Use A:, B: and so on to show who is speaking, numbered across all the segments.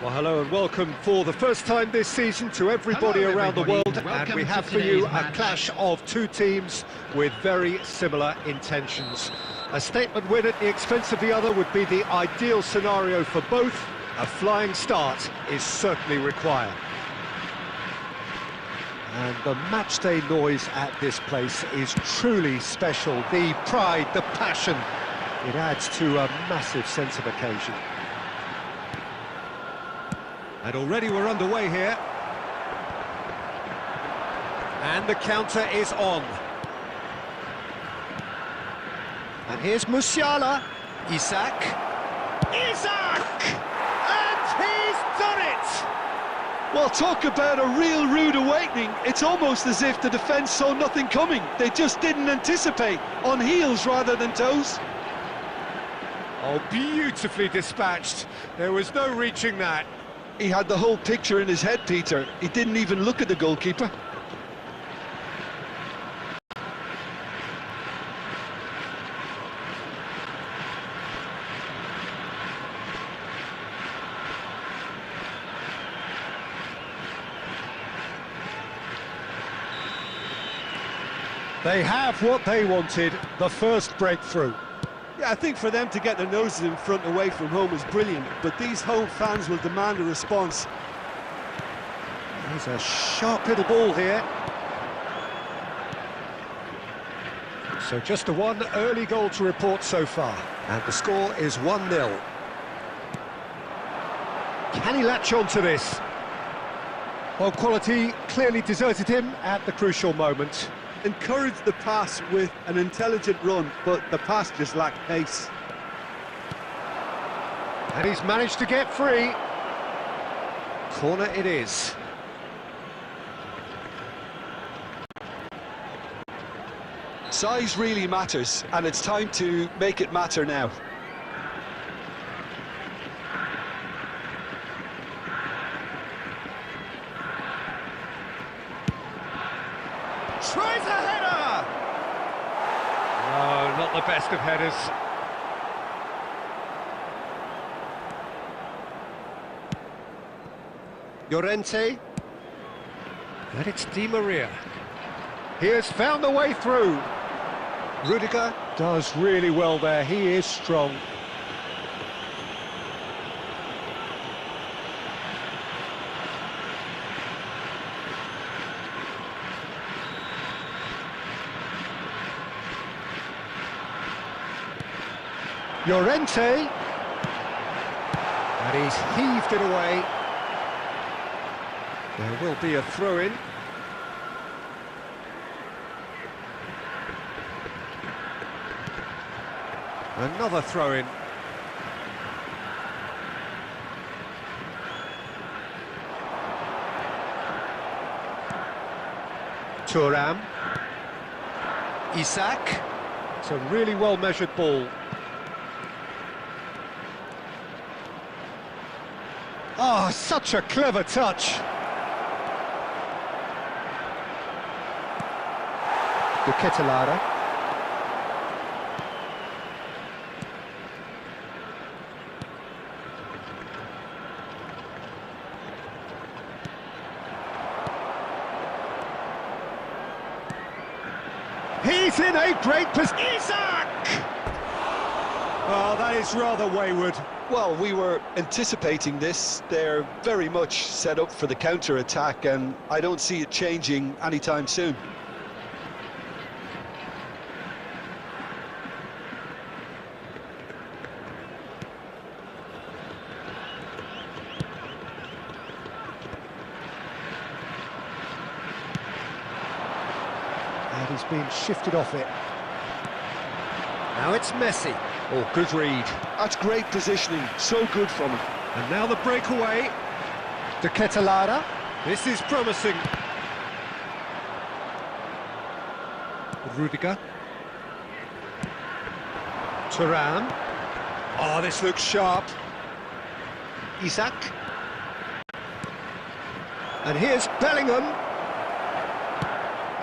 A: Well, hello and welcome for the first time this season to everybody around the world, and we have for you a clash of two teams with very similar intentions. A statement win at the expense of the other would be the ideal scenario for both. A flying start is certainly required. And the matchday noise at this place is truly special. The pride, the passion, it adds to a massive sense of occasion. And already we're underway here. And the counter is on. And here's Musiala. Isak. And he's done it!
B: Well, talk about a real rude awakening. It's almost as if the defence saw nothing coming. They just didn't anticipate, on heels rather than toes.
A: Oh, beautifully dispatched. There was no reaching that.
B: He had the whole picture in his head, Peter. He didn't even look at the goalkeeper.
A: They have what they wanted, the first breakthrough.
C: Yeah, I think for them to get their noses in front away from home is brilliant, but these home fans will demand a response.
A: There's a sharp little ball here. So just the one early goal to report so far, and the score is 1-0. Can he latch on to this? Well, quality clearly deserted him at the crucial moment.
C: Encouraged the pass with an intelligent run, but the pass just lacked pace.
A: And he's managed to get free. Corner it is.
B: Size really matters, and it's time to make it matter now.
A: Tries a header! No, not the best of headers. Llorente. And it's Di Maria. He has found the way through. Rudiger does really well there. He is strong. Llorente, and he's heaved it away. There will be a throw-in. Another throw-in. Thuram. Isak. It's a really well-measured ball. Oh, such a clever touch. Lara. He's in a great position. Isak! Oh, that is rather wayward.
B: Well, we were anticipating this. They're very much set up for the counter-attack, and I don't see it changing anytime soon.
A: And he's been shifted off it. Now it's Messi. Oh, good read.
B: That's great positioning, so good from him.
A: And now the breakaway. Lara. This is promising. Rudiger. Thuram. Oh, this looks sharp. Isak. And here's Bellingham.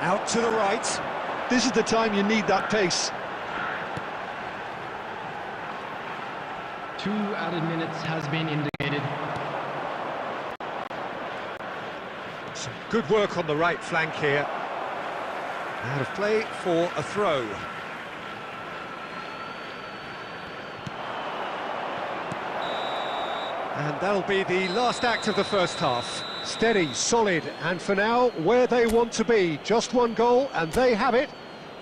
A: Out to the right.
B: This is the time you need that pace.
D: 2 added minutes has been indicated.
A: Good work on the right flank here. Out of play for a throw. And that'll be the last act of the first half. Steady, solid, and for now, where they want to be. Just one goal, and they have it.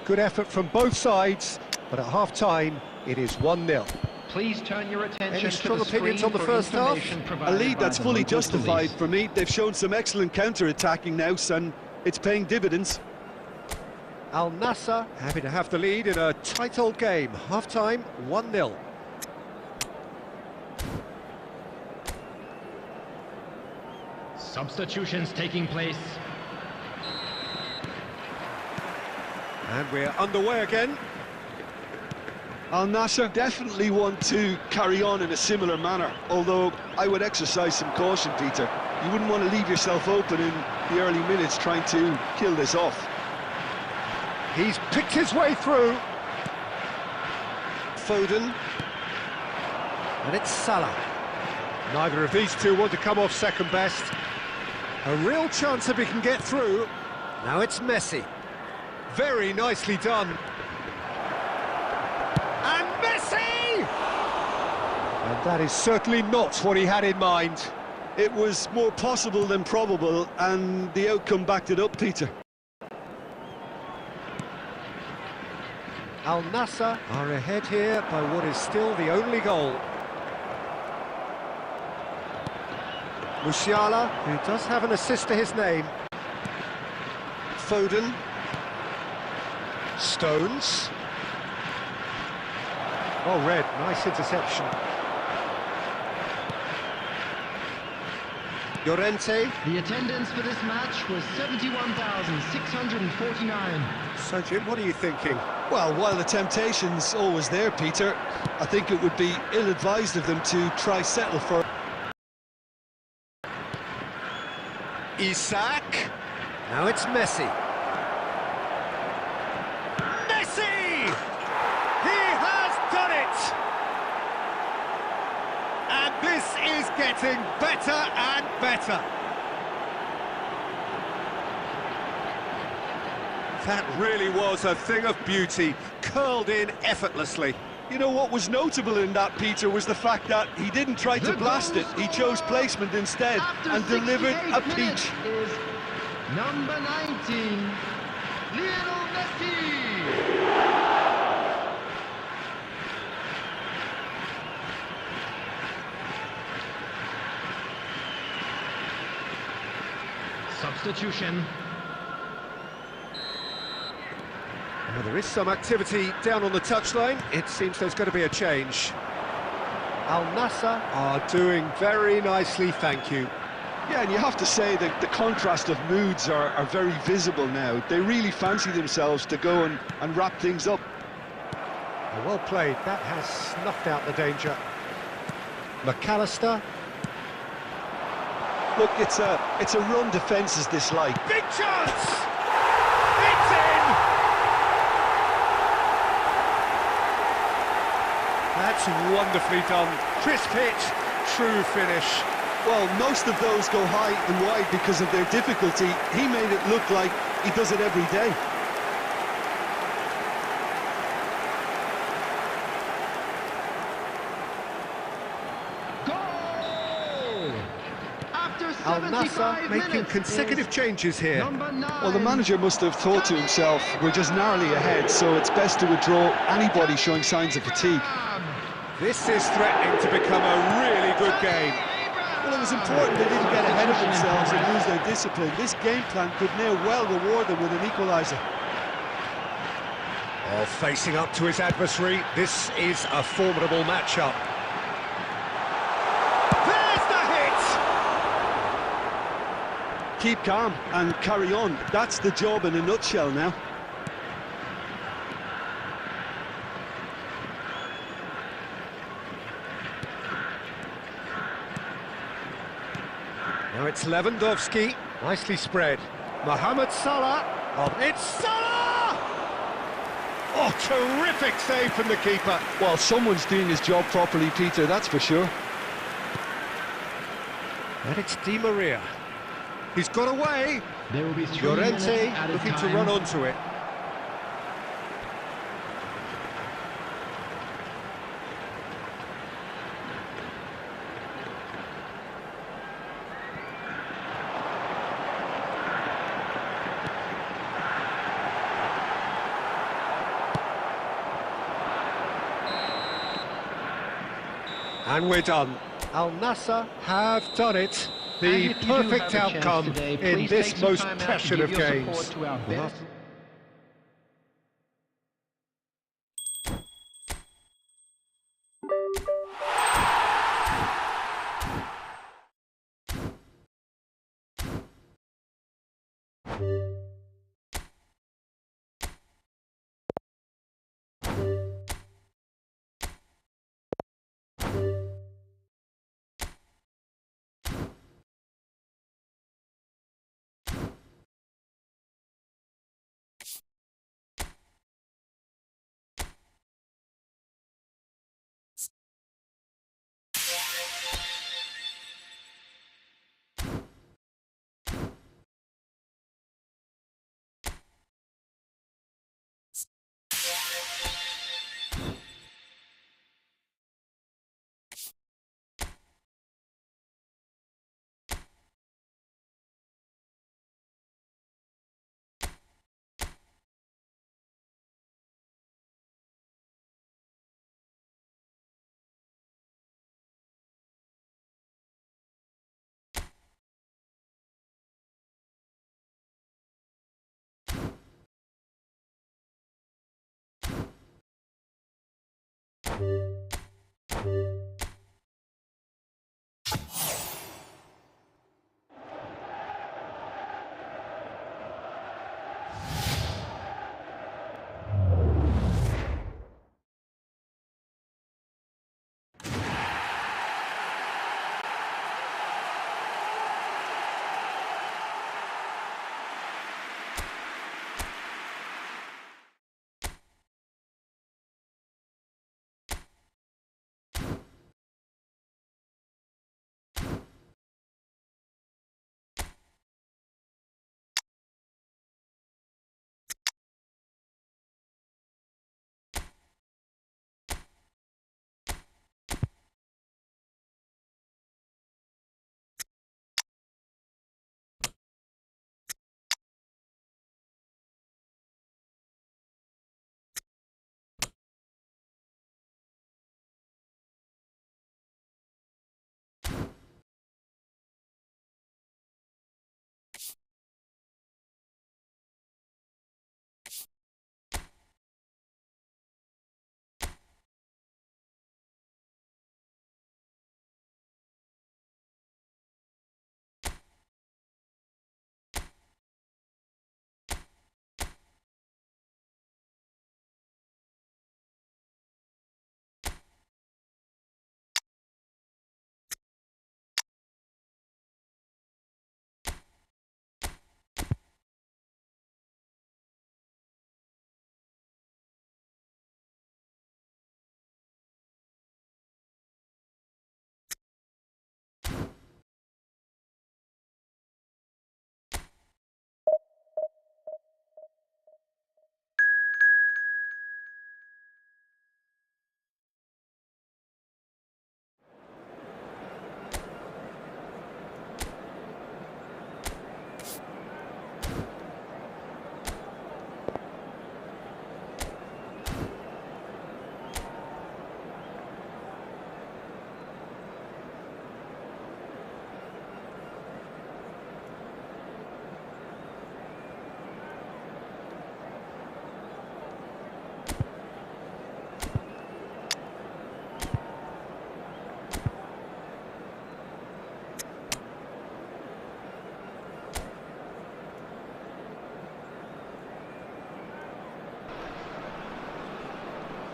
A: Good effort from both sides, but at half-time, it is 1-0.
D: Please turn your attention
A: Any
D: to
A: strong
D: the
A: opinions on the
D: screen
A: first
D: for
A: half?
D: information
C: A lead that's fully
D: provided by the
C: justified
D: police.
C: for me. They've shown some excellent counter-attacking now, and it's paying dividends.
A: Al Nassr happy to have the lead in a tight old game. Half-time, 1-0.
D: Substitutions taking place.
A: And we're underway again.
C: Al Nassr definitely want to carry on in a similar manner, although I would exercise some caution, Peter. You wouldn't want to leave yourself open in the early minutes trying to kill this off.
A: He's picked his way through.
C: Foden.
A: And it's Salah. Neither of these two want to come off second best. A real chance if he can get through. Now it's Messi. Very nicely done. And Messi! And that is certainly not what he had in mind.
C: It was more possible than probable, and the outcome backed it up, Peter.
A: Al Nassr are ahead here by what is still the only goal. Musiala, who does have an assist to his name.
C: Foden.
A: Stones. Oh, Red, nice interception. Llorente.
D: The attendance for this match was 71,649.
A: So, Jim, what are you thinking?
C: Well, while the temptation's always there, Peter, I think it would be ill-advised of them to try settle for...
A: Isak. Now it's Messi. Messi! He has done it! And this is getting better and better. That really was a thing of beauty, curled in effortlessly.
C: You know what was notable in that, Peter, was the fact that he didn't try to blast it. He chose placement instead and delivered a peach.
D: Is number 19, Lionel Messi. Substitution.
A: Well, there is some activity down on the touchline. It seems there's going to be a change. Al Nassr are doing very nicely, thank you.
C: Yeah, and you have to say that the contrast of moods are very visible now. They really fancy themselves to go and wrap things up.
A: Well played, that has snuffed out the danger. McAllister.
C: Look, it's a run defence is dislike.
A: Big chance! It's in! That's wonderfully done. Crisp hit, true finish.
C: Well, most of those go high and wide because of their difficulty. He made it look like he does it every day.
A: Al Nassr making consecutive changes here.
C: Well, the manager must have thought to himself, we're just narrowly ahead, so it's best to withdraw anybody showing signs of fatigue.
A: This is threatening to become a really good game.
C: Well, it was important they didn't get ahead of themselves and lose their discipline. This game plan could now well reward them with an equaliser.
A: Oh, facing up to his adversary, this is a formidable matchup. There's the hit!
C: Keep calm and carry on. That's the job in a nutshell now.
A: Now it's Lewandowski, nicely spread. Mohamed Salah, oh, it's Salah! Oh, terrific save from the keeper.
C: Well, someone's doing his job properly, Peter, that's for sure.
A: And it's Di Maria. He's got away.
D: There will be 3
A: Llorente
D: minutes added
A: looking to
D: time.
A: run onto it. And we're done. Al Nassr have done it.
D: And
A: The
D: if you do
A: perfect
D: have a chance
A: outcome
D: today,
A: in
D: please
A: this
D: take some
A: most
D: time out to
A: passionate
D: give
A: of
D: your
A: games.
D: support to our best.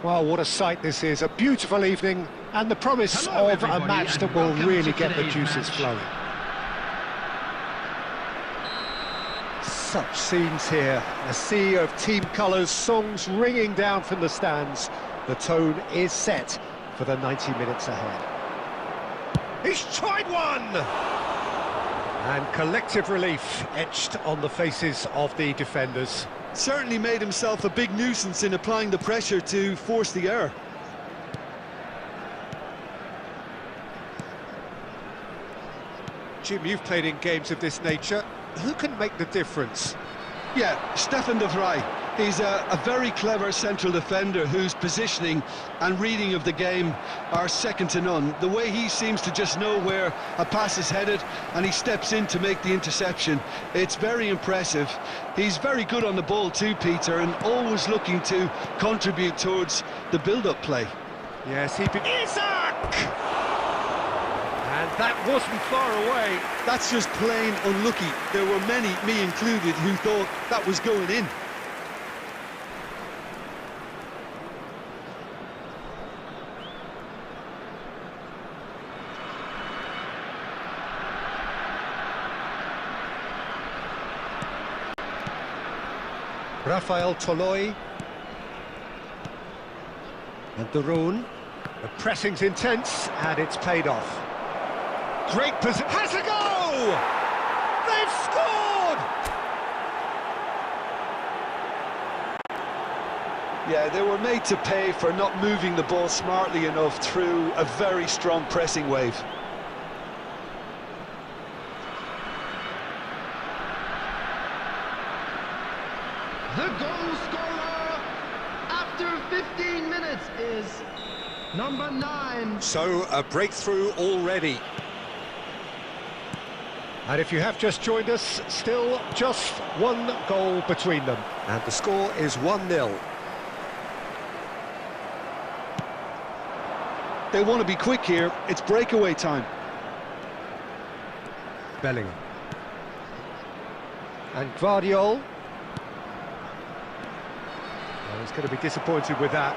A: Well, what a sight this is. A beautiful evening and the promise
D: Hello,
A: of a
D: everybody,
A: match
D: and
A: that will
D: welcome
A: really
D: to
A: get the
D: today's
A: juices
D: match.
A: flowing. Such scenes here. A sea of team colours, songs ringing down from the stands. The tone is set for the 90 minutes ahead. He's tried one! And collective relief etched on the faces of the defenders.
C: Certainly made himself a big nuisance in applying the pressure to force the error.
A: Jim, you've played in games of this nature. Who can make the difference?
C: Yeah, Stefan de Vrij. He's a very clever central defender whose positioning and reading of the game are second to none. The way he seems to just know where a pass is headed and he steps in to make the interception, it's very impressive. He's very good on the ball too, Peter, and always looking to contribute towards the build-up play.
A: Yes, Isaac! And that wasn't far away.
C: That's just plain unlucky. There were many, me included, who thought that was going in.
A: Rafael Toloi. And Darun. The pressing's intense, and it's paid off. Great position. Has a go! They've scored!
C: Yeah, they were made to pay for not moving the ball smartly enough through a very strong pressing wave.
D: The goal scorer after 15 minutes is number 9.
A: So, a breakthrough already. And if you have just joined us, still just one goal between them. And the score is 1-0.
C: They want to be quick here. It's breakaway time.
A: Bellingham. And Guardiol. Well, he's going to be disappointed with that.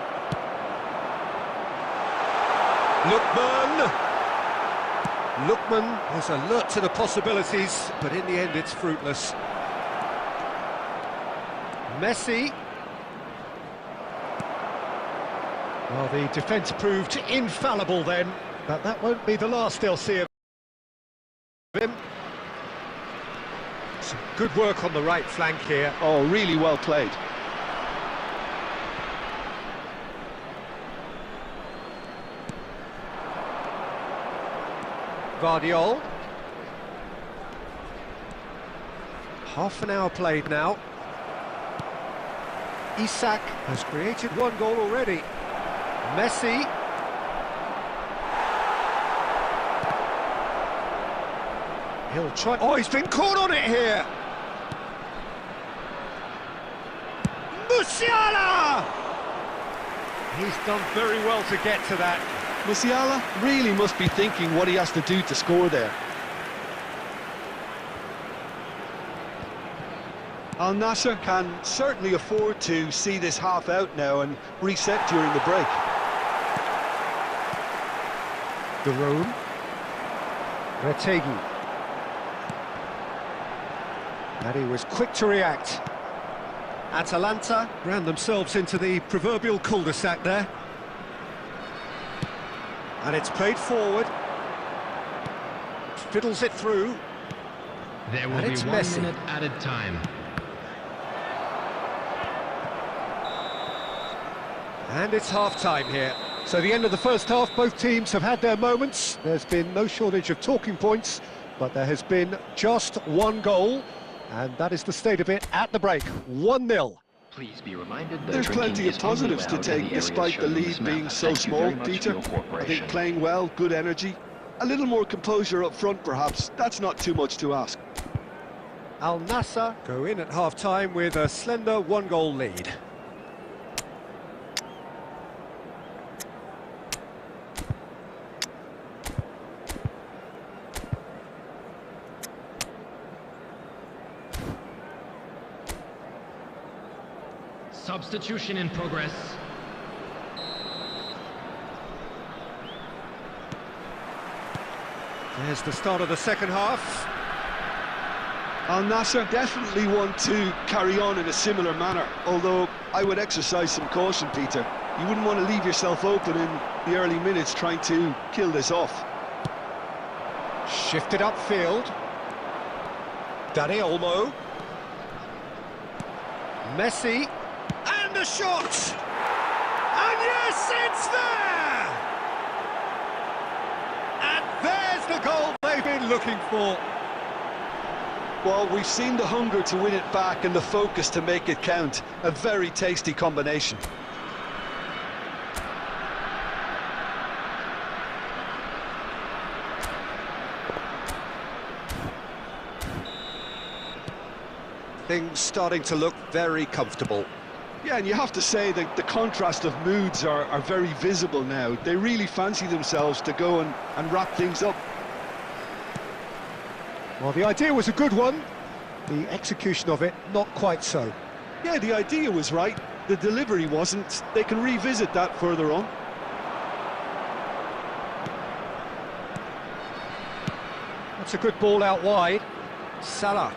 A: Lookman is alert to the possibilities, but in the end it's fruitless. Messi. Well, the defence proved infallible then, but that won't be the last they'll see of him. Some good work on the right flank here.
C: Oh, really well played.
A: Guardiol. Half an hour played now. Isak has created one goal already. Messi. He'll try... Oh, he's been caught on it here! Musiala! He's done very well to get to that.
C: Musiala really must be thinking what he has to do to score there. Al Nassr can certainly afford to see this half out now and reset during the break.
A: Darun. Retegi. And he was quick to react. Atalanta ran themselves into the proverbial cul-de-sac there. And it's played forward. Fiddles it through.
D: There will be 1 minute added time.
A: And it's half-time here. So the end of the first half, both teams have had their moments. There's been no shortage of talking points, but there has been just one goal, and that is the state of it at the break. 1-0.
E: Please be reminded that
C: there's plenty of positives to take despite the lead being so small, Peter. I think playing well, good energy. A little more composure up front, perhaps. That's not too much to ask.
A: Al Nassr go in at half-time with a slender one-goal lead.
D: Substitution in progress.
A: There's the start of the second half.
C: Al Nassr definitely want to carry on in a similar manner, although I would exercise some caution, Peter. You wouldn't want to leave yourself open in the early minutes trying to kill this off.
A: Shifted upfield. Dani Olmo. Messi. And a shot! And yes, it's there! And there's the goal they've been looking for.
C: Well, we've seen the hunger to win it back and the focus to make it count. A very tasty combination.
A: Things starting to look very comfortable.
C: Yeah, and you have to say that the contrast of moods are very visible now. They really fancy themselves to go and wrap things up.
A: Well, the idea was a good one. The execution of it, not quite so.
C: Yeah, the idea was right. The delivery wasn't. They can revisit that further on.
A: That's a good ball out wide. Salah.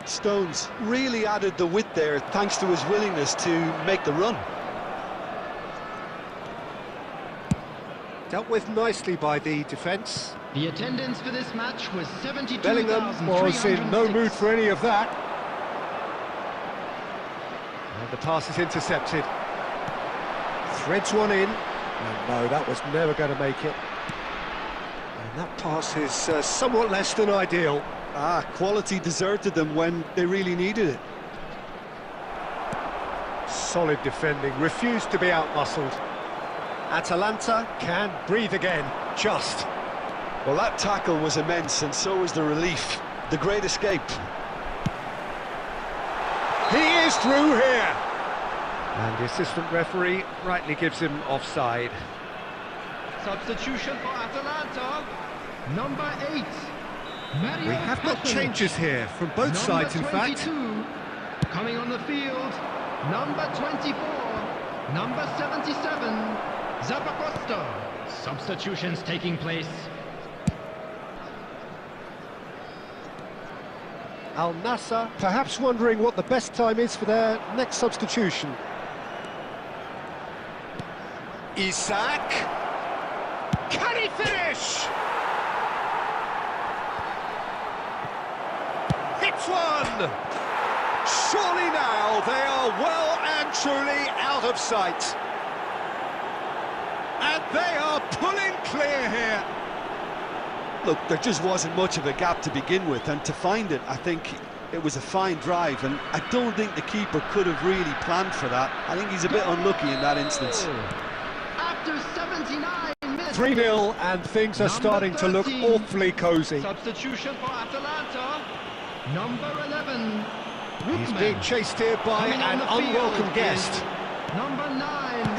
C: Stones really added the width there thanks to his willingness to make the run.
A: Dealt with nicely by the defence.
D: The attendance for this match was 72,306.
A: Bellingham was in no mood for any of that. And the pass is intercepted. Threads one in. And no, that was never going to make it. And that pass is somewhat less than ideal.
C: Quality deserted them when they really needed it.
A: Solid defending, refused to be out-muscled. Atalanta can breathe again, just.
C: Well, that tackle was immense, and so was the relief. The great escape.
A: He is through here! And the assistant referee rightly gives him offside.
D: Substitution for Atalanta, number 8.
A: We have got changes here from both sides, in fact.
D: Coming on the field, number 24, number 77, Zappacosta. Substitutions taking place.
A: Al Nassr perhaps wondering what the best time is for their next substitution. Isak. Can he finish? Hits one! Surely now they are well and truly out of sight. And they are pulling clear here.
C: Look, there just wasn't much of a gap to begin with, and to find it, I think it was a fine drive, and I don't think the keeper could have really planned for that. I think he's a bit unlucky in that instance.
D: After 79 minutes...
A: 3-0, and things are starting to look awfully cosy.
D: Substitution for Atalanta, number 11.
A: He's being chased here by an unwelcome guest.
D: Number 9.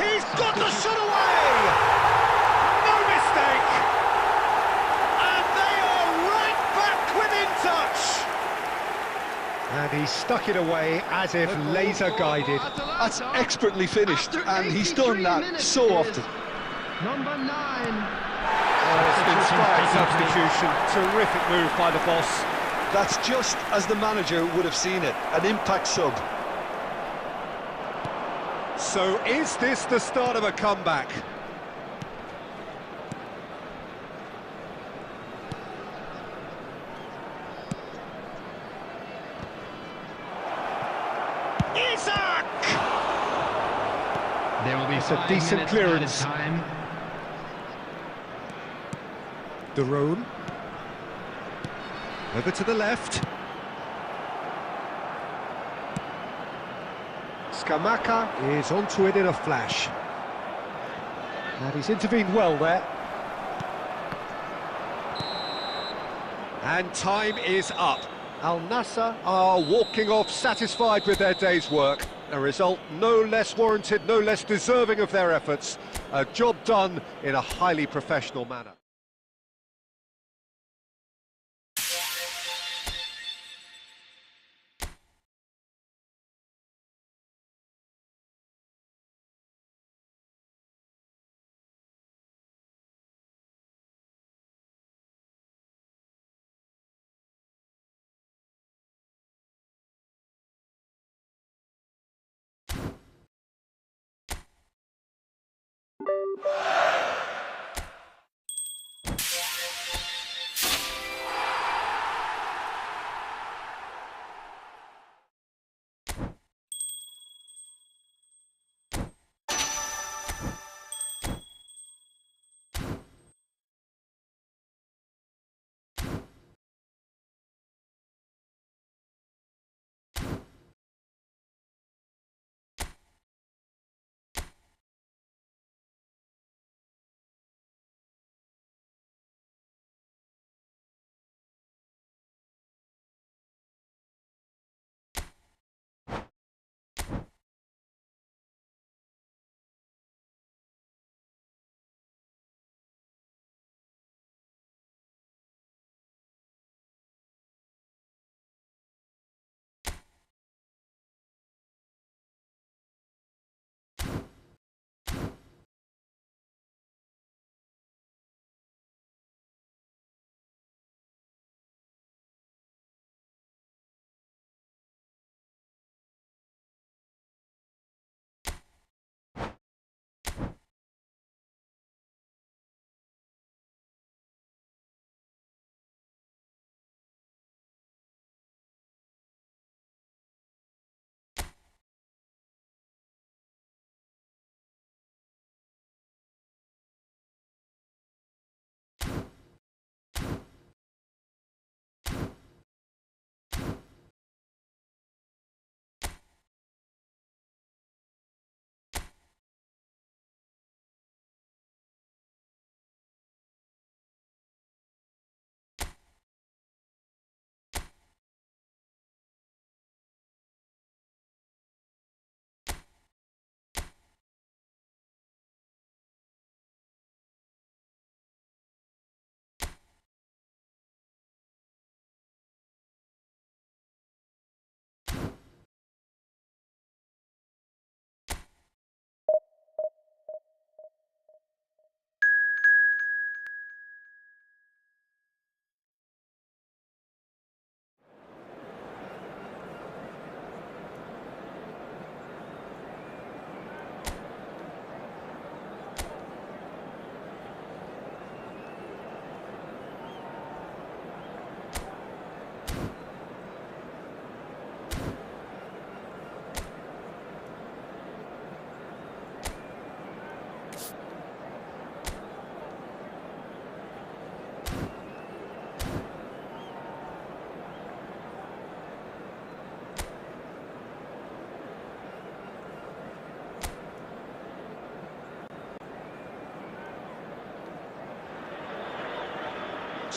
A: He's got the shot away! No mistake! And they are right back within touch! And he stuck it away as if laser guided.
C: That's expertly finished, and he's done that so often.
D: Number 9.
A: It's an inspired substitution. Terrific move by the boss.
C: That's just as the manager would have seen it, an impact sub.
A: So is this the start of a comeback? Isak!
D: There will be
A: a decent clearance. Daron. Over to the left. Scamacca is onto it in a flash. And he's intervened well there. And time is up. Al Nassr are walking off satisfied with their day's work. A result no less warranted, no less deserving of their efforts. A job done in a highly professional manner.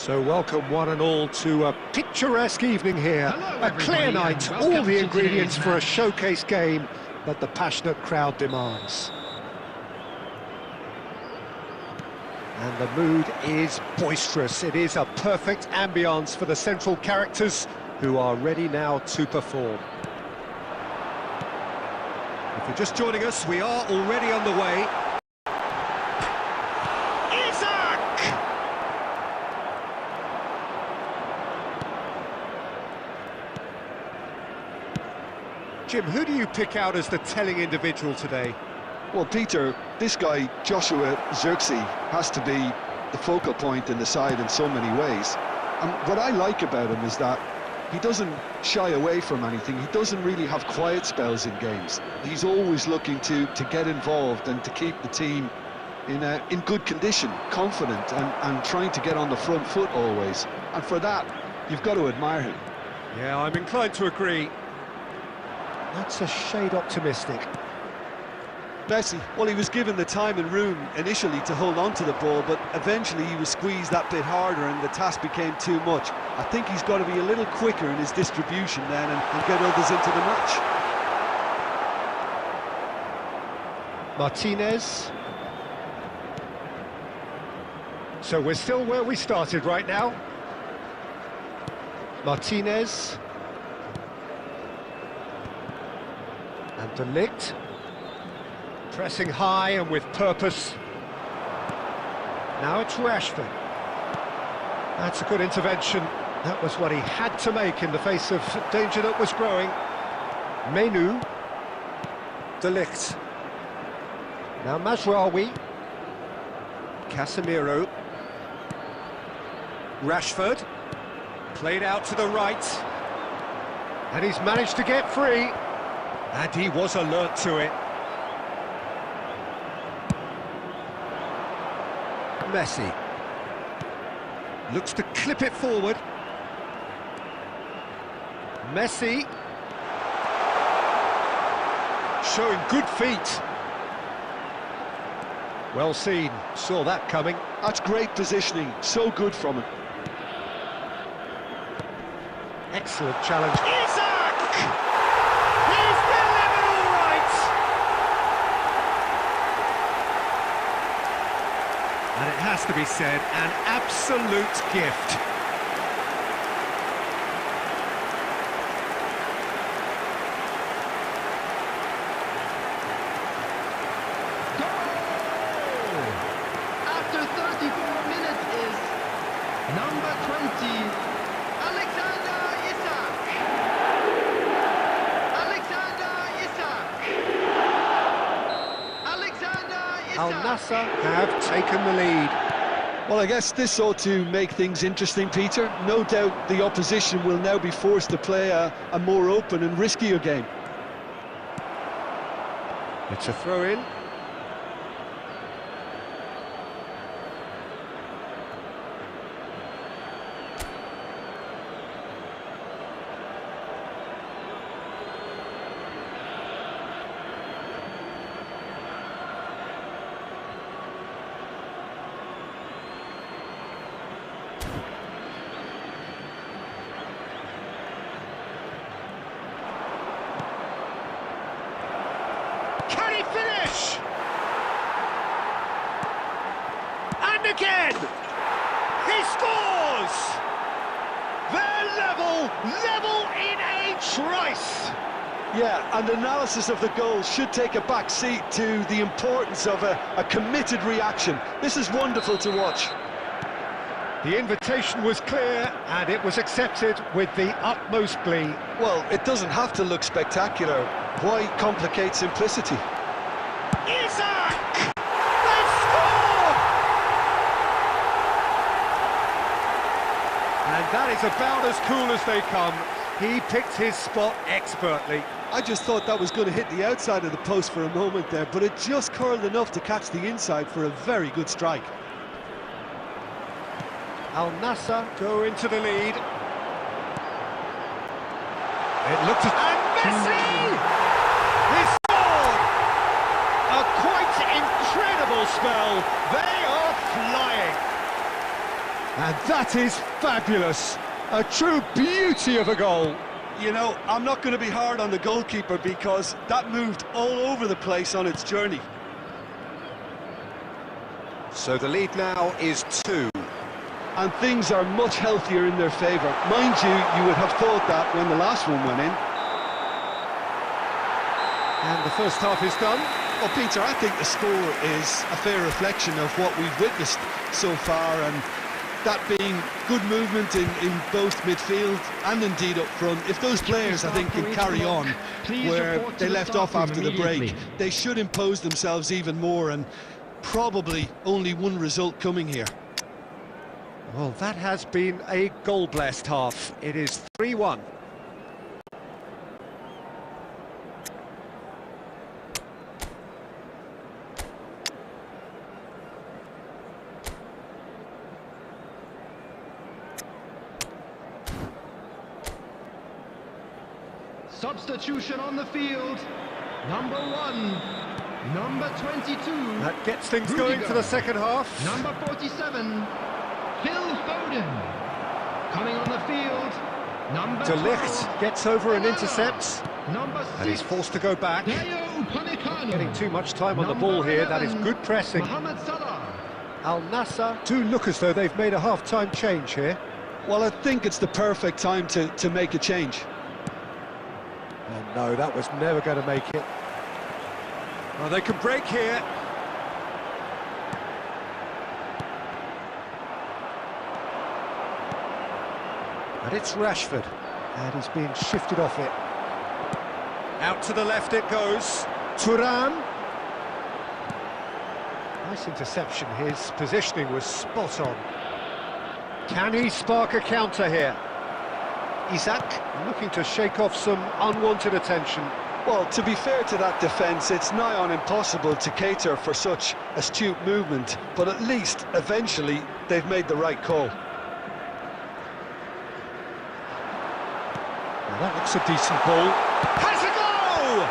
A: So welcome one and all to a picturesque evening here.
D: Hello,
A: A clear
D: everybody,
A: night,
D: and
A: all
D: welcome
A: the
D: to
A: ingredients
D: today's
A: for a
D: match.
A: showcase game that the passionate crowd demands. And the mood is boisterous. It is a perfect ambience for the central characters who are ready now to perform. If you're just joining us, we are already underway. Jim, who do you pick out as the telling individual today?
C: Well, Peter, this guy, Joshua Zirkzee, has to be the focal point in the side in so many ways. And what I like about him is that he doesn't shy away from anything. He doesn't really have quiet spells in games. He's always looking to get involved and to keep the team in good condition, confident, and trying to get on the front foot always. And for that, you've got to admire him.
A: Yeah, I'm inclined to agree. That's a shade optimistic.
B: Messi, well, he was given the time and room initially to hold on to the ball, but eventually he was squeezed that bit harder and the task became too much. I think he's got to be a little quicker in his distribution then and get others into the match.
A: Martinez. So we're still where we started right now. Martinez. And De Ligt. Pressing high and with purpose. Now it's Rashford. That's a good intervention. That was what he had to make in the face of danger that was growing. Menu. De Ligt. Now Mazraoui. Casemiro. Rashford. Played out to the right. And he's managed to get free. And he was alert to it. Messi. Looks to clip it forward. Messi. Showing good feet. Well seen. Saw that coming.
C: That's great positioning. So good from him.
A: Excellent challenge. Isaac! He's delivered all right! And it has to be said, an absolute gift.
D: Goal! After 34 minutes is number 20, Alexander Isak.
A: Al Nassr have taken the lead.
C: Well, I guess this ought to make things interesting, Peter. No doubt the opposition will now be forced to play a more open and riskier game.
A: It's a throw-in. Can he finish? And again! He scores! They're level in a trice!
C: Yeah, and analysis of the goal should take a back seat to the importance of a committed reaction. This is wonderful to watch.
A: The invitation was clear, and it was accepted with the utmost glee.
C: Well, it doesn't have to look spectacular. Why complicate simplicity?
A: Isaac! They've scored! And that is about as cool as they come. He picked his spot expertly.
B: I just thought that was going to hit the outside of the post for a moment there, but it just curled enough to catch the inside for a very good strike.
A: Al Nassr go into the lead. It looked at... And Messi! He scored! A quite incredible spell. They are flying. And that is fabulous. A true beauty of a goal.
B: You know, I'm not going to be hard on the goalkeeper because that moved all over the place on its journey.
A: So the lead now is 2.
C: And things are much healthier in their favour. Mind you, you would have thought that when the last one went in.
A: And the first half is done.
B: Well, Peter, I think the score is a fair reflection of what we've witnessed so far, and that being good movement in both midfield and indeed up front. If those players, I think, can carry on where they left off after the break, they should impose themselves even more, and probably only one result coming here.
A: Well, that has been a goal-blessed half. It is 3-1.
D: Substitution on the field. Number 1, number 22.
A: That gets things going for the second half.
D: Number 47, Phil Foden. Coming on the field, number
A: De
D: 12,
A: Ligt gets over and intercepts.
D: Number 6,
A: And he's forced to go back. Getting too much time on the ball here. That is good pressing.
D: Mohamed Salah.
A: Al Nassr do look as though they've made a half-time change here.
B: Well, I think it's the perfect time to make a change.
A: Oh no, that was never going to make it. Well, they can break here. And it's Rashford. And he's being shifted off it. Out to the left it goes. Thuram. Nice interception. His positioning was spot on. Can he spark a counter here? Isaac looking to shake off some unwanted attention.
B: Well, to be fair to that defence, it's nigh on impossible to cater for such astute movement, but at least, eventually, they've made the right call.
A: Well, that looks a decent ball. Has a go!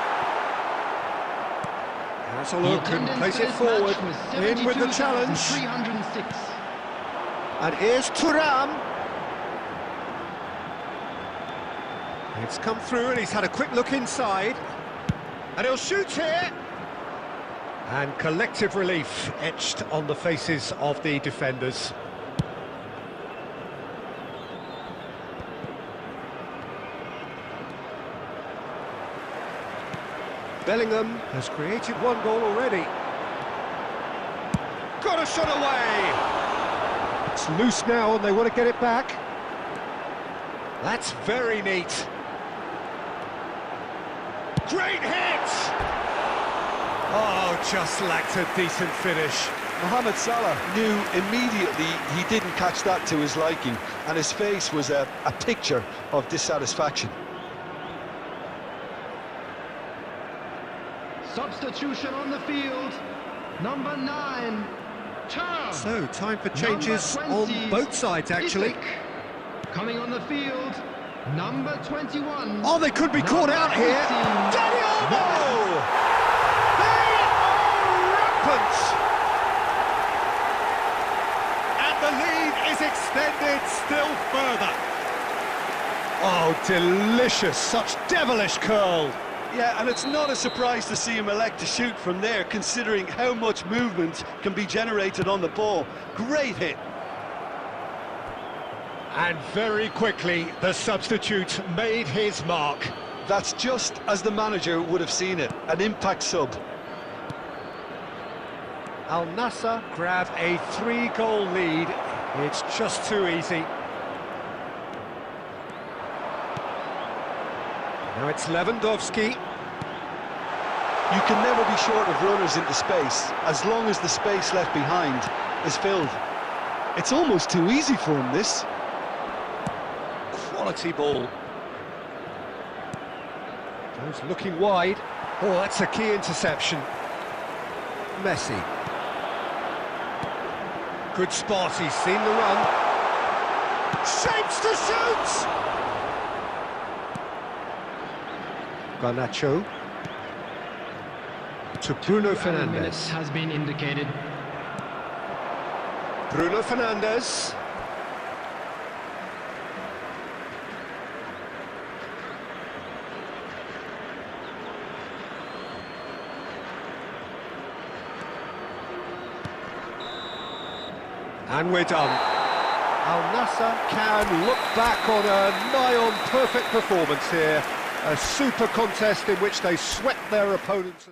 A: Has a look and plays it forward. In with the challenge.
D: 306.
A: And here's Thuram. It's come through and he's had a quick look inside. And he'll shoot here. And collective relief etched on the faces of the defenders. Bellingham has created one goal already. Got a shot away! It's loose now and they want to get it back. That's very neat. Great hit! Oh, just lacked a decent finish.
B: Mohamed Salah knew immediately he didn't catch that to his liking, and his face was a picture of dissatisfaction.
D: Substitution on the field. Number 9, Turn.
A: So, time for changes on both sides, actually.
D: Coming on the field, number 21.
A: Oh, they could be caught out here. Dani Olmo! They are rampant! And the lead is extended still further. Oh, delicious. Such devilish curl.
B: Yeah, and it's not a surprise to see him elect to shoot from there, considering how much movement can be generated on the ball. Great hit.
A: And very quickly, the substitute made his mark.
B: That's just as the manager would have seen it, an impact sub.
A: Al Nassr grab a 3-goal lead. It's just too easy. Now it's Lewandowski.
B: You can never be short of runners into space, as long as the space left behind is filled. It's almost too easy for him, this.
A: Quality ball. Goes looking wide. Oh, that's a key interception. Messi. Good spot, he's seen the run. Shapes to shoot! Garnacho. To Bruno Fernandes.
D: Has been indicated.
A: Bruno Fernandes. And we're done. Al Nassr can look back on a nigh-on perfect performance here. A super contest in which they swept their opponents.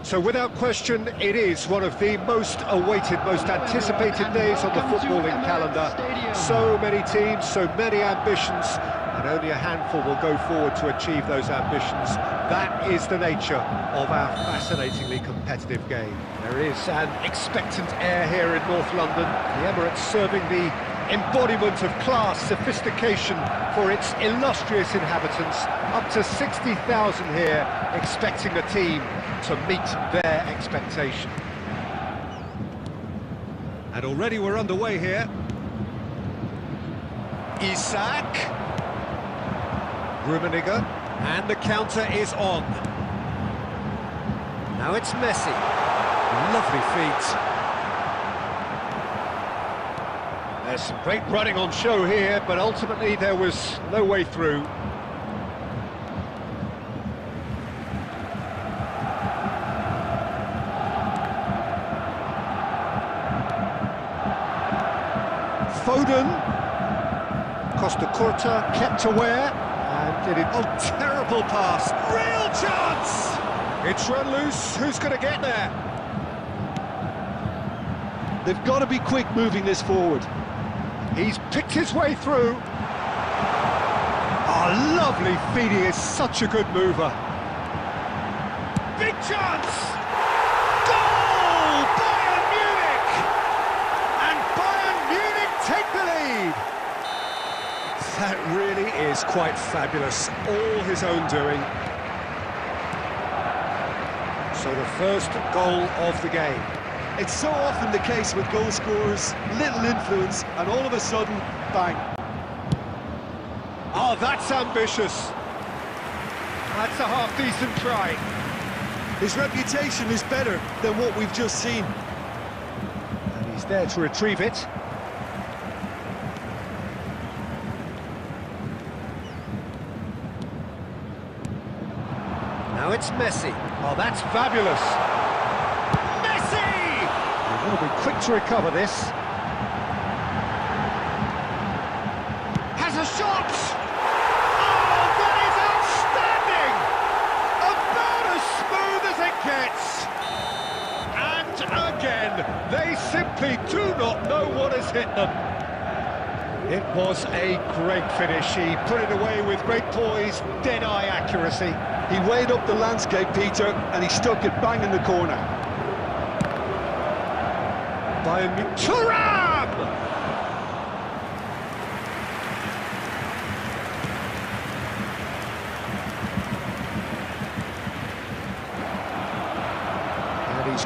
A: So without question, it is one of the most awaited, most anticipated days on the footballing calendar. So many teams, so many ambitions, and only a handful will go forward to achieve those ambitions. That is the nature of our fascinatingly competitive game. There is an expectant air here in North London. The Emirates serving the embodiment of class, sophistication for its illustrious inhabitants. Up to 60,000 here, expecting a team to meet their expectation. And already we're underway here. Isak. Rummenigge. And the counter is on. Now it's Messi. Lovely feet. There's some great running on show here, but ultimately there was no way through. Foden, Costa Curta kept aware and did it. Oh, terrible pass, real chance! It's run loose, who's going to get there?
B: They've got to be quick moving this forward.
A: He's picked his way through. Oh, lovely feed, he is such a good mover. Big chance! Take the lead! That really is quite fabulous, all his own doing. So the first goal of the game.
B: It's so often the case with goal scorers, little influence, and all of a sudden, bang.
A: Oh, that's ambitious. That's a half-decent try.
B: His reputation is better than what we've just seen.
A: And he's there to retrieve it. Now it's Messi. Oh, that's fabulous. Messi! He will be quick to recover this. Has a shot! Oh, that is outstanding! About as smooth as it gets. And again, they simply do not know what has hit them. It was a great finish. He put it away with great poise, dead-eye accuracy.
B: He weighed up the landscape, Peter, and he stuck it bang in the corner.
A: Bayern Thuram!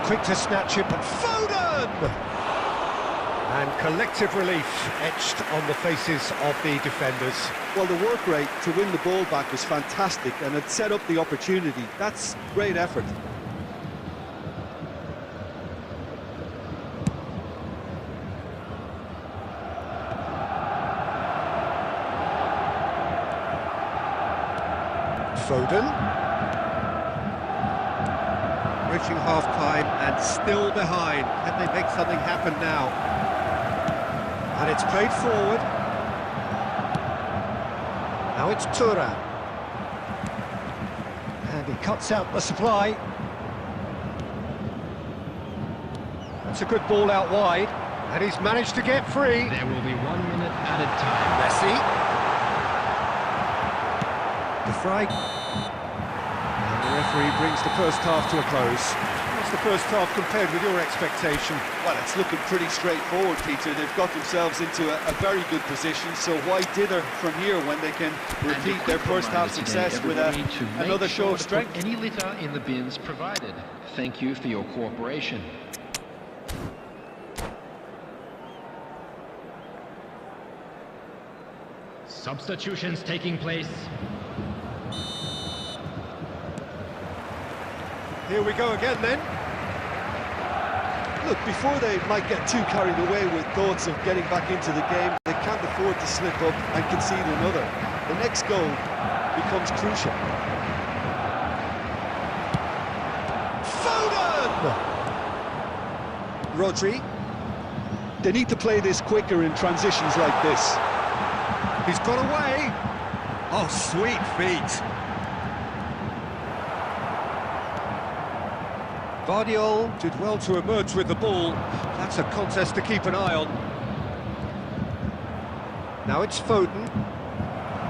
A: quick to snatch it, but Foden! And collective relief etched on the faces of the defenders.
B: Well, the work rate to win the ball back was fantastic, and it set up the opportunity. That's great effort.
A: Foden. Reaching half-time and still behind. Can they make something happen now? And it's played forward. Now it's Tura. And he cuts out the supply. That's a good ball out wide. And he's managed to get free.
D: There will be 1 minute added time.
A: Messi. The fry. And the referee brings the first half to a close. What's the first half compared with your expectation?
B: Well, it's looking pretty straightforward, Peter. They've got themselves into a very good position, so why dither from here when they can repeat their first half success with another show of strength?
E: Any litter in the bins provided. Thank you for your cooperation.
D: Substitutions taking place.
A: Here we go again then.
B: Look, before they might get too carried away with thoughts of getting back into the game, they can't afford to slip up and concede another. The next goal becomes crucial.
A: Foden! Rodri.
B: They need to play this quicker in transitions like this.
A: He's got away. Oh, sweet feet. Vardiol did well to emerge with the ball. That's a contest to keep an eye on. Now it's Foden.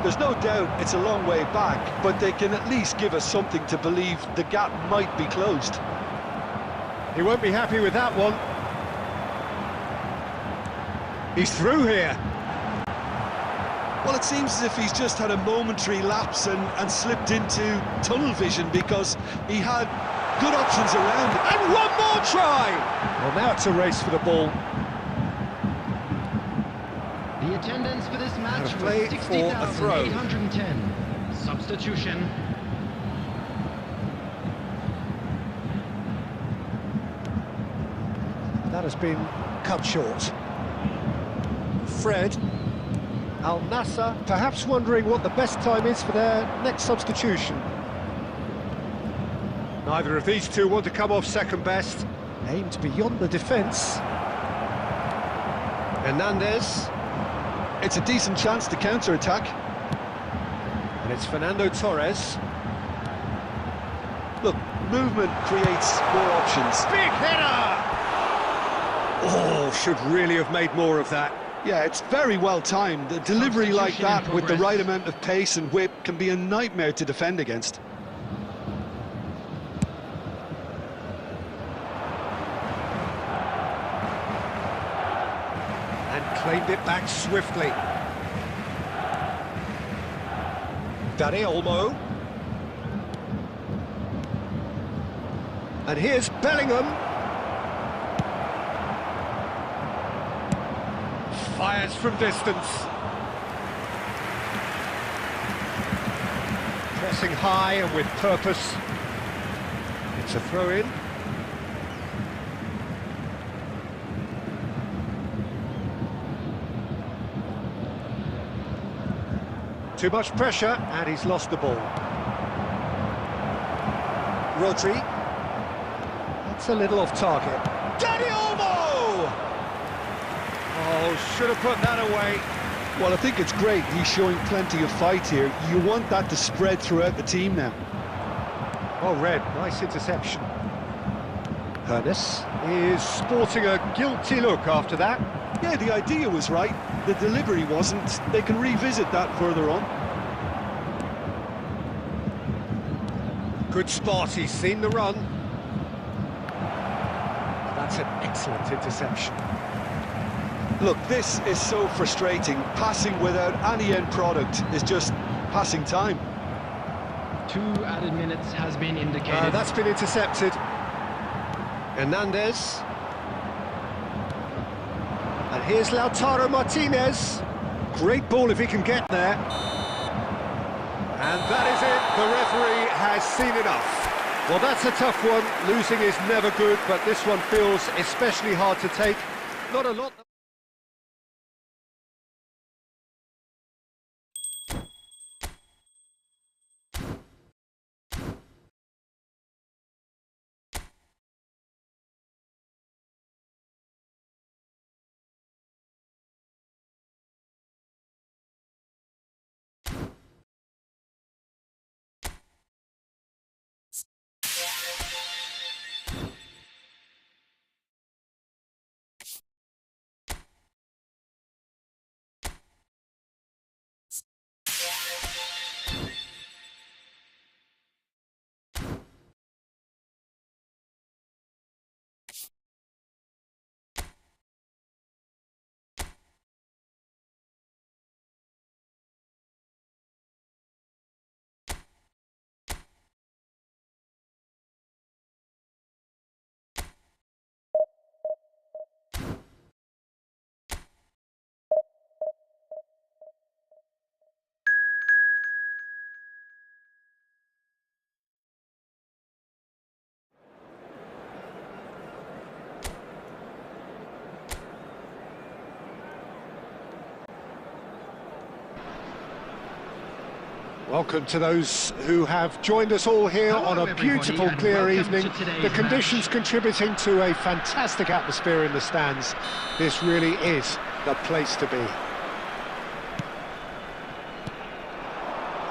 B: There's no doubt it's a long way back, but they can at least give us something to believe the gap might be closed.
A: He won't be happy with that one. He's through here.
B: Well, it seems as if he's just had a momentary lapse and slipped into tunnel vision, because he had good options around.
A: And one more try! Well, now it's a race for the ball.
D: The attendance for this match
A: play
D: was
A: for a throw.
D: 60,810. Substitution.
A: That has been cut short. Fred. Al Nassr perhaps wondering what the best time is for their next substitution. Neither of these two want to come off second best. Aimed beyond the defence. Hernandez.
B: It's a decent chance to counter-attack.
A: And it's Fernando Torres.
B: Look, movement creates more options.
A: Big header! Oh, should really have made more of that.
B: Yeah, it's very well timed. The delivery like that with the right amount of pace and whip can be a nightmare to defend against.
A: And claimed it back swiftly. Dani Olmo. And here's Bellingham. Fires from distance. Pressing high and with purpose. It's a throw-in. Too much pressure, and he's lost the ball. Rodri. That's a little off target. Dani Olmo! Oh, should have put that away.
B: Well, I think it's great. He's showing plenty of fight here. You want that to spread throughout the team now.
A: Oh, Red, nice interception. Hernandez is sporting a guilty look after that.
B: Yeah, the idea was right. The delivery wasn't. They can revisit that further on.
A: Good spot, he's seen the run. That's an excellent interception.
B: Look, this is so frustrating. Passing without any end product is just passing time.
D: 2 added minutes has been indicated.
A: That's been intercepted. Hernandez. And here's Lautaro Martinez. Great ball if he can get there. And that is it. The referee has seen enough. Well, that's a tough one. Losing is never good, but this one feels especially hard to take. Not a lot... Welcome to those who have joined us all here on a beautiful, clear evening. The conditions contributing to a fantastic atmosphere in the stands. This really is the place to be.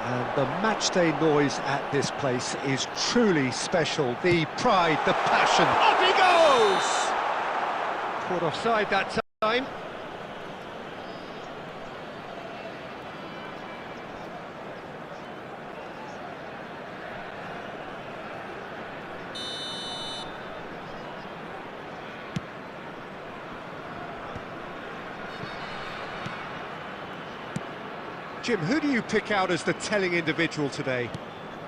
A: And the matchday noise at this place is truly special. The pride, the passion. Off he goes! Caught offside that time. Jim, who do you pick out as the telling individual today?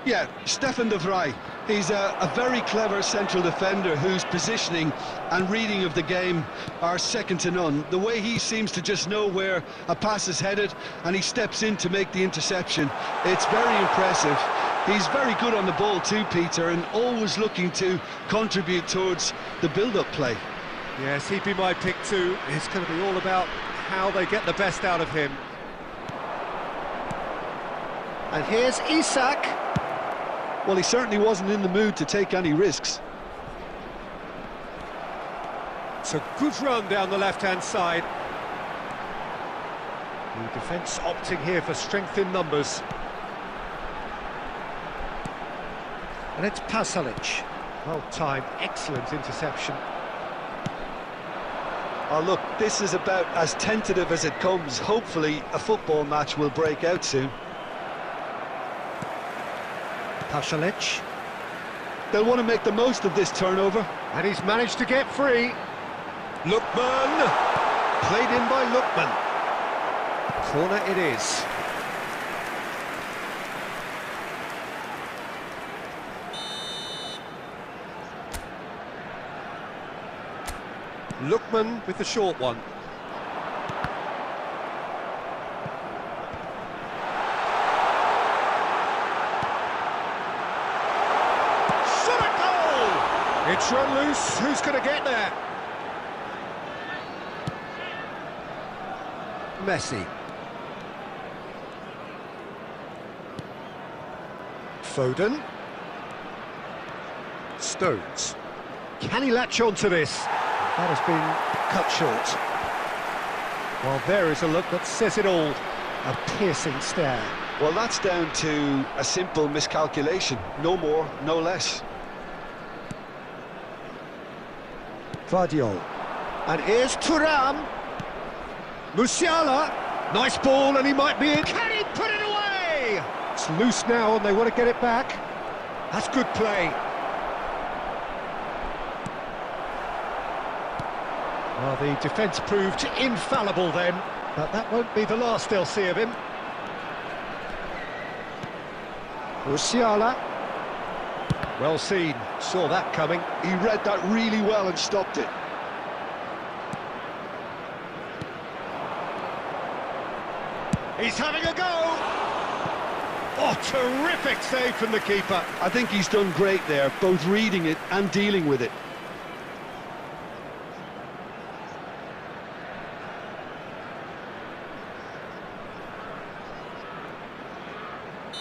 C: Yeah, Stefan de Vrij. He's a very clever central defender whose positioning and reading of the game are second to none. The way he seems to just know where a pass is headed and he steps in to make the interception, it's very impressive. He's very good on the ball too, Peter, and always looking to contribute towards the build-up play.
A: Yes, he'd be my pick too. It's going to be all about how they get the best out of him. And here's Isak.
B: Well, he certainly wasn't in the mood to take any risks.
A: It's a good run down the left-hand side. The defence opting here for strength in numbers. And it's Pasalic. Well timed, excellent interception.
B: Oh, look, this is about as tentative as it comes. Hopefully, a football match will break out soon.
A: Pasalic.
B: They'll want to make the most of this turnover.
A: And he's managed to get free. Lookman. Played in by Lookman. Corner it is. Lookman with the short one. It's run loose, who's going to get there? Messi. Foden. Stones. Can he latch on to this? That has been cut short. Well, there is a look that says it all. A piercing stare.
B: Well, that's down to a simple miscalculation. No more, no less.
A: Vardiol. And here's Thuram. Musiala. Nice ball, and he might be in. Can he put it away? It's loose now, and they want to get it back. That's good play. Well, the defence proved infallible then, but that won't be the last they'll see of him. Musiala. Well seen, saw that coming.
C: He read that really well and stopped it.
A: He's having a go! Oh, terrific save from the keeper.
C: I think he's done great there, both reading it and dealing with it.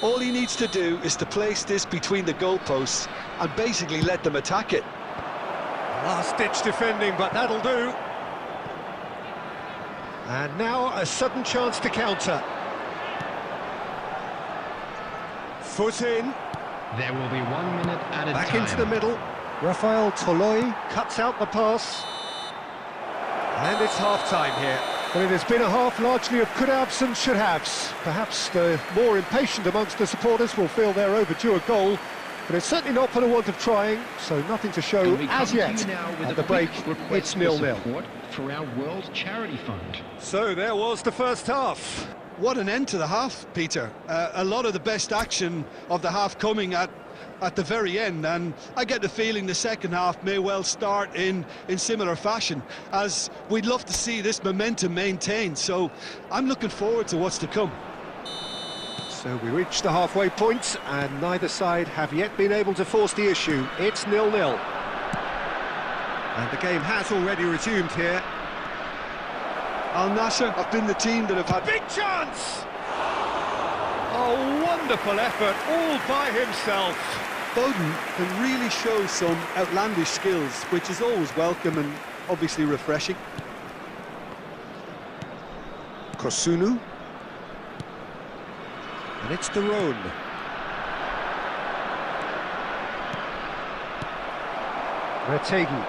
C: All he needs to do is to place this between the goalposts and basically let them attack it.
A: Last-ditch defending, but that'll do. And now a sudden chance to counter. Foot in.
D: There will be 1 minute added
A: Back
D: time.
A: into the middle. Rafael Toloi cuts out the pass. And it's half-time here. Well, it has been a half largely of could-haves and should-haves. Perhaps the more impatient amongst the supporters will feel they're overdue a goal, but it's certainly not for the want of trying, so nothing to show as yet. At the break, it's 0-0.
D: For our World Charity Fund.
A: So there was the first half.
C: What an end to the half, Peter. A lot of the best action of the half coming at the very end, and I get the feeling the second half may well start in similar fashion, as we'd love to see this momentum maintained, so I'm looking forward to what's to come.
A: So we reached the halfway point, and neither side have yet been able to force the issue. It's 0-0. And the game has already resumed here.
C: Al Nassr have been the team that have had...
A: Big chance! Oh, wonderful effort, all by himself.
B: Foden can really show some outlandish skills, which is always welcome and obviously refreshing.
A: Kosunu. And it's the Rhone. Retegi.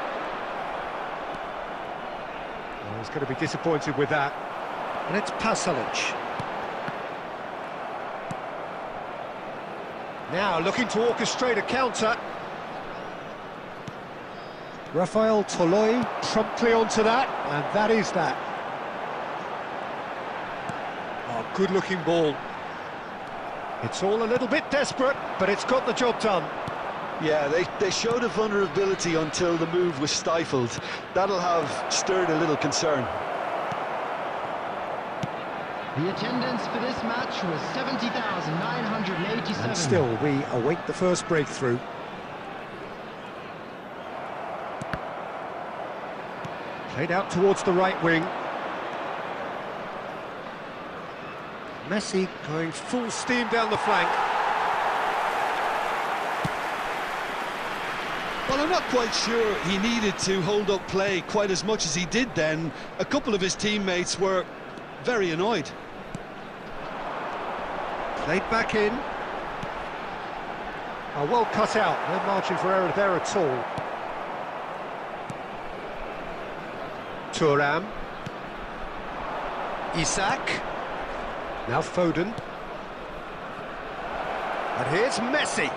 A: Oh, he's going to be disappointed with that. And it's Pasalic. Now looking to orchestrate a counter. Rafael Toloi promptly onto that, and that is that. Oh, good-looking ball. It's all a little bit desperate, but it's got the job done.
C: Yeah, they showed a vulnerability until the move was stifled. That'll have stirred a little concern.
D: The attendance for this match was 70,987.
A: And still, we await the first breakthrough. Played out towards the right wing. Messi going full steam down the flank.
C: Well, I'm not quite sure he needed to hold up play quite as much as he did then. A couple of his teammates were very annoyed.
A: Played back in. Oh, well cut out. No margin for error there at all. Thuram. Isak. Now Foden. And here's Messi.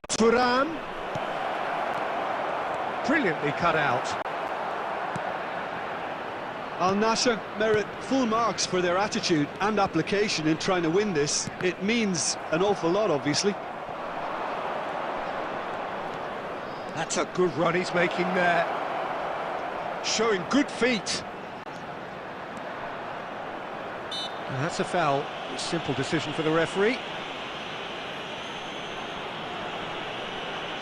A: Thuram. Brilliantly cut out.
C: Al Nassr merit full marks for their attitude and application in trying to win this. It means an awful lot, obviously.
A: That's a good run he's making there. Showing good feet. And that's a foul. A simple decision for the referee.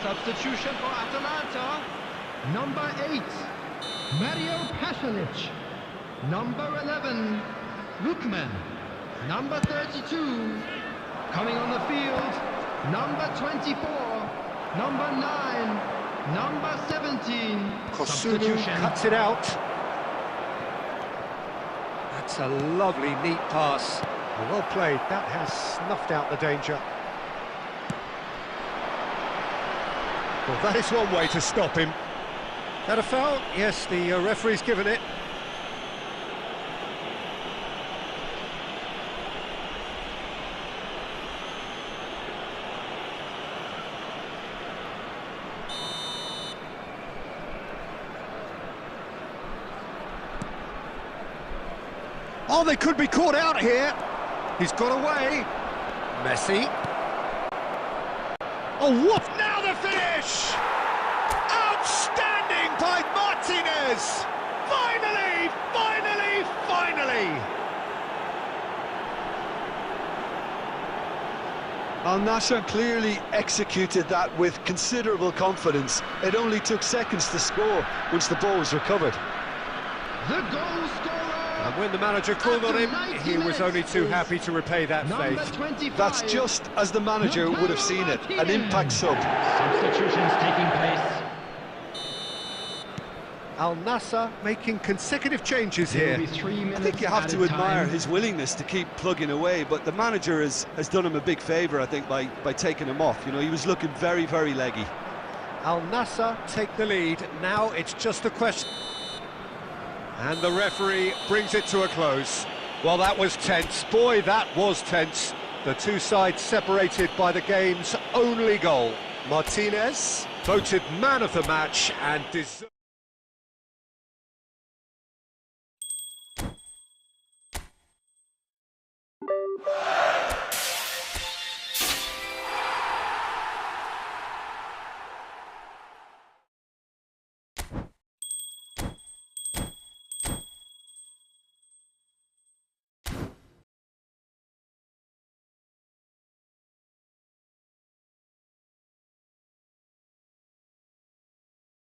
D: Substitution for Atalanta. Number 8, Mario Pasalic. Number 11, Lookman. Number 32, coming on the field, number 24, number 9, number 17.
A: Kosunu cuts it out. That's a lovely, neat pass. Well played. That has snuffed out the danger. Well, that is one way to stop him. That a foul? Yes, the referee's given it. Oh, they could be caught out here. He's got away. Messi. Oh, what? Now the finish! Outstanding by Martinez! Finally, finally, finally!
B: Al Nassr clearly executed that with considerable confidence. It only took seconds to score once the ball was recovered.
D: The goal scorer.
A: And when the manager called on him, he was only too happy to repay that
D: Number
A: faith.
D: 25.
B: That's just as the manager would have seen it, an impact sub.
D: Substitutions taking place.
A: Al Nassr making consecutive changes
D: There
A: here.
D: will be 3 minutes.
B: I think you have to
D: added
B: admire
D: time.
B: his willingness to keep plugging away, but the manager has done him a big favour, I think, by taking him off. You know, he was looking very, very leggy.
A: Al Nassr take the lead. Now it's just a question. And the referee brings it to a close. Well, that was tense. Boy, that was tense. The two sides separated by the game's only goal. Martinez voted man of the match and deserved.